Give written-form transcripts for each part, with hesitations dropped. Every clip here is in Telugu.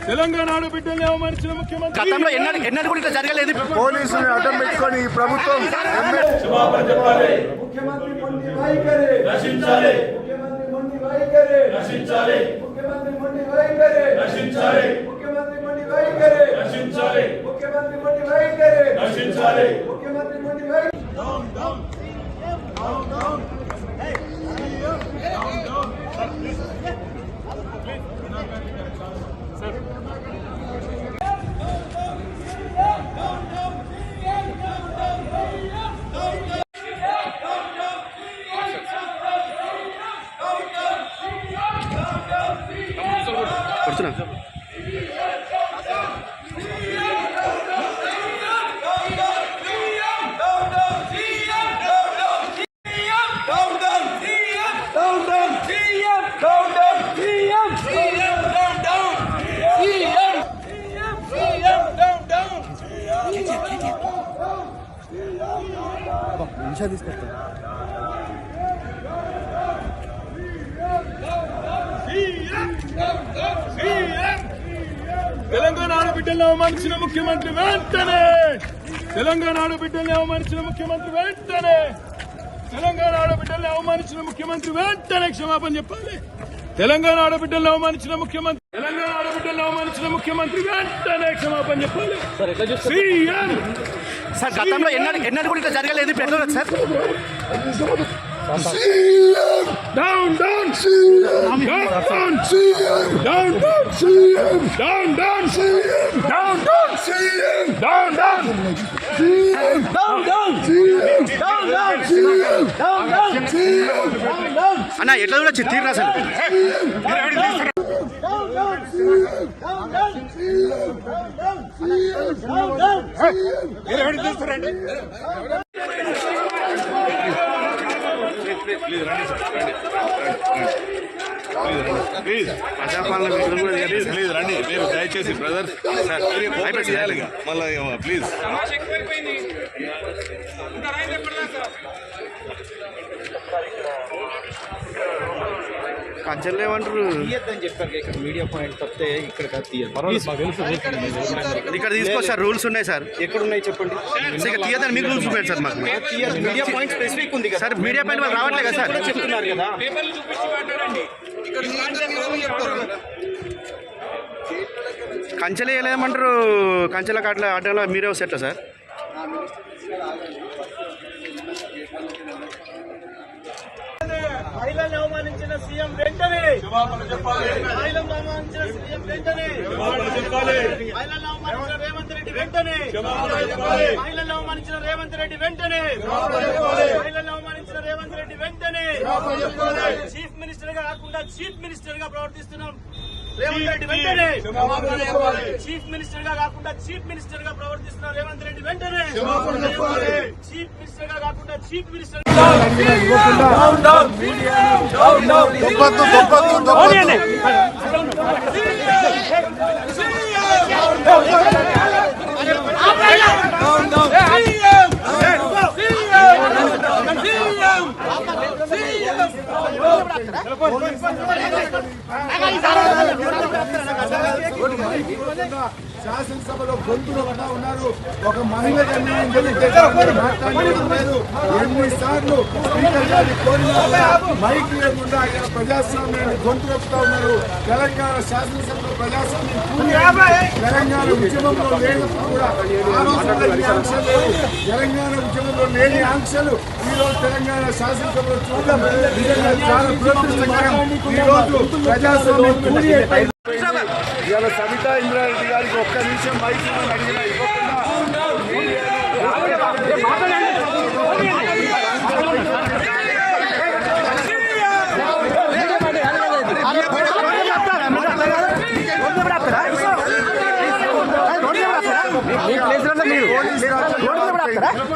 తెలంగాణ ఆడబిడ్డల్ని అవమానించిన ముఖ్యమంత్రి గతంలో ఎన్నడూ కూడా ఇట్లా జరగలేదు. పోలీసులు అడ్డం పెట్టుకొని ఈ ప్రభుత్వం ముఖ్యమంత్రి మొండి వైఖరి రక్షించాలి. ముఖ్యమంత్రి మొండి వైఖరి రక్షించాలి. ముఖ్యమంత్రి మొండి వైఖరి రక్షించాలి. ముఖ్యమంత్రి మొండి వైఖరి రక్షించాలి. ముఖ్యమంత్రి మొండి వైఖరి రక్షించాలి. ముఖ్యమంత్రి మొండి వైఖరి డౌన్ డౌన్ డౌన్ డౌన్ తీసుకొస్తా. తెలంగాణ ఆడబిడ్డల్ని అవమానించిన ముఖ్యమంత్రి వెంటనే తెలంగాణ ఆడబిడ్డల్ని అవమానించిన ముఖ్యమంత్రి వెంటనే తెలంగాణ ఆడబిడ్డల్ని అవమానించిన ముఖ్యమంత్రి వెంటనే క్షమాపణ చెప్పాలి. తెలంగాణ ఆడబిడ్డల్ని అవమానించిన ముఖ్యమంత్రి వెంటనే క్షమాపణ చెప్పాలి. సీఎం సార్ గతంలో ఎన్నడూ కూడా ఇట్లా జరగలేదు. ఇప్పుడు ఎట్లా sir down down down down down down down down down అన్న ఎట్లా కూడా తీరు అసలు ప్లీజ్ రండి మీరు దయచేసి బ్రదర్ చేయాలి మళ్ళీ ప్లీజ్. కంచెలు ఏమంటారు మీడియా పాయింట్ తప్పితే ఇక్కడ ఇక్కడ తీసుకోవచ్చు సార్. రూల్స్ ఉన్నాయి సార్. ఎక్కడ ఉన్నాయి చెప్పండి. తీయదని మీకు రూల్స్ ఉన్నాయి సార్. మాకు మీడియా పాయింట్ స్పెసిఫిక్ ఉంది సార్. మీడియా పాయింట్ వాళ్ళు రావట్లేదు కదా సార్. చెప్తున్నారు కదా. కంచెలు వేయలేమంటారు. కంచెలకు అట్లా అడ్డలో మీరే వస్తేట్లా సార్. మహిళలను అవమానించిన సీఎం వెంటనే మహిళలను అవమానించిన సీఎం వెంటనే మహిళలను అవమానించిన రేవంత్ రెడ్డి వెంటనే మహిళలను అవమానించిన రేవంత్ రెడ్డి వెంటనే మహిళలను అవమానించిన రేవంత్ రెడ్డి వెంటనే చీఫ్ మినిస్టర్ గా కాకుండా చీఫ్ మినిస్టర్ గా ప్రవర్తిస్తున్నాం రేవంత్ రెడ్డి వెంటనే చీఫ్ మినిస్టర్ గా కాకుండా చీఫ్ మినిస్టర్ గా ప్రవర్తిస్తున్న రేవంత్ రెడ్డి వెంటనే చీఫ్ మినిస్టర్ గా కాకుండా చీఫ్ మినిస్టర్ శాసనసభలో గొంతులు ఉన్నారు. ఒక మహిళ మాట్లాడలేదు. ఎన్నిసార్లు స్పీకర్ గారిని కోరినా మైక్ లేకుండా ఆయన ప్రజాస్వామ్యాన్ని గొంతు నొక్కుతా ఉన్నారు. తెలంగాణ శాసనసభలో ప్రజాస్వామ్యం తెలంగాణ ఉద్యమంలో లేనప్పుడు కూడా ఆంక్షలు లేవు. తెలంగాణ ఉద్యమంలో లేని ఆంక్షలు ఈ రోజు తెలంగాణ శాసనసభలో చూడడం చాలా దురదృష్టకరం. ఈ రోజు ప్రజాస్వామ్యం ఇవాళ సబితా ఇంద్రారెడ్డి గారికి ఒక్క నిమిషం మైక్ అడిగినా ఇవ్వకుండా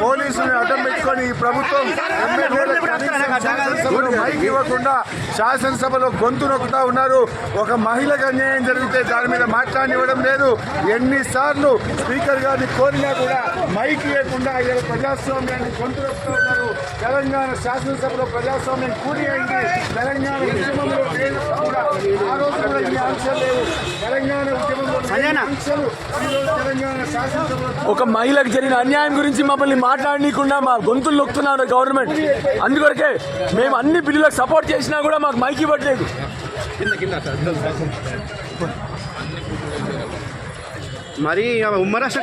పోలీసులు అడ్డం పెట్టుకొని ఈ ప్రభుత్వం మైక్ ఇవ్వకుండా శాసనసభలో గొంతు నొక్కుతా ఉన్నారు. ఒక మహిళకు అన్యాయం జరిగితే దాని మీద మాట్లాడనివ్వడం లేదు. ఎన్నిసార్లు స్పీకర్ గారిని కోరినా కూడా మైక్ ఇవ్వకుండా ఇలా ప్రజాస్వామ్యాన్ని గొంతు నొక్కుతా ఉన్నారు. తెలంగాణ శాసనసభలో ప్రజాస్వామ్యం కూడి అయింది. తెలంగాణ ఉద్యమంలో కూడా తెలంగాణ ఉద్యమంలో ఆంక్షలు ఈరోజు తెలంగాణ శాసనసభలో ఒక మహిళకు జరిగిన అన్యాయం గురించి మమ్మల్ని మాట్లాడనీయకుండా మా గొంతులు నొక్కుతున్నారు గవర్నమెంట్. అందుకొరకే మేము అన్ని బిల్లులకు సపోర్ట్ చేసినా కూడా మాకు మైక్ ఇవ్వట్లేదు. మరి ఉమ్మరాష్ట్ర